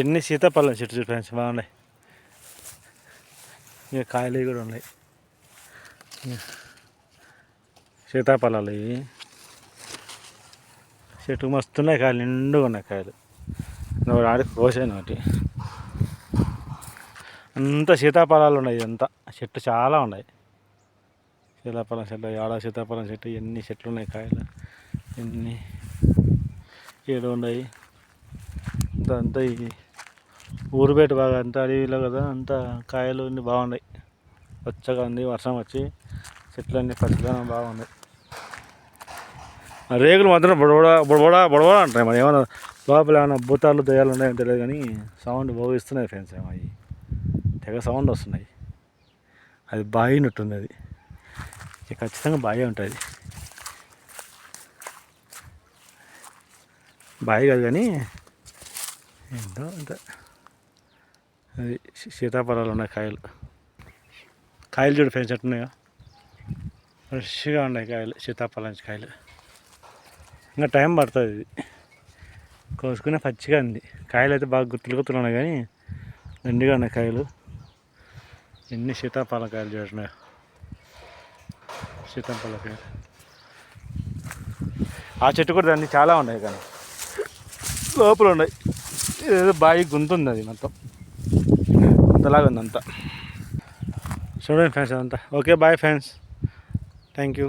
ఎన్ని సీతాఫలం చెట్టు చూడు ఫ్రెండ్స్, బాగున్నాయి. ఇక కాయలు కూడా ఉన్నాయి, సీతాఫలాలు ఇవి. చెట్టు మస్తున్నాయి, కాయలు నిండుగా ఉన్నాయి కాయలు. ఆడికి కోసాను ఒకటి. అంతా సీతాఫలాలు ఉన్నాయి, ఇదంతా చెట్టు చాలా ఉన్నాయి. సీతాఫలం చెట్లు, సీతాఫలం చెట్టు, ఎన్ని చెట్లు ఉన్నాయి, కాయలు ఎన్ని ఏడు ఉన్నాయి. అంతా ఈ ఊరు బయట బాగా అంతా అడవిలో కదా, అంతా కాయలు అన్నీ బాగున్నాయి. పచ్చగా ఉంది, వర్షం వచ్చి చెట్లు అన్నీ పచ్చగా బాగున్నాయి. రేగులు మాత్రం బొడబొడ అంటాయి. మరి ఏమైనా లోపల ఏమైనా భూతాలు దయ్యాలు ఉన్నాయని తెలియదు, కానీ సౌండ్ భోగిస్తున్నాయి ఫ్రెండ్స్. ఏమో అవి తెగ సౌండ్ వస్తున్నాయి. అది బాయినట్టుంది, అది ఖచ్చితంగా బాగా ఉంటుంది. బావి కాదు కానీ ఏంటో అంత. అది సీతాఫలాలు ఉన్నాయి, కాయలు. కాయలు చూడు ఫ్రెండ్స్ ఎట్టున్నాయో, ఫ్రెష్గా ఉన్నాయి కాయలు, సీతాఫలం కాయలు. ఇంకా టైం పడుతుంది, ఇది కోసుకునే పచ్చిగా ఉంది. కాయలు అయితే బాగా గుర్తులు ఉన్నాయి, కానీ ఎండిగా ఉన్నాయి కాయలు. ఎన్ని సీతాఫలం కాయలు చూస్తున్నాయో, సీతాఫలం కాయలు. ఆ చెట్టు కూడా దాన్ని చాలా ఉన్నాయి, కానీ లోపల ఉన్నాయి. ఏదో బావి గుంతుంది, అది మొత్తం అంతలాగా ఉంది అంతా. చూడండి ఫ్రెండ్స్ అదంతా. Okay bye friends, thank you.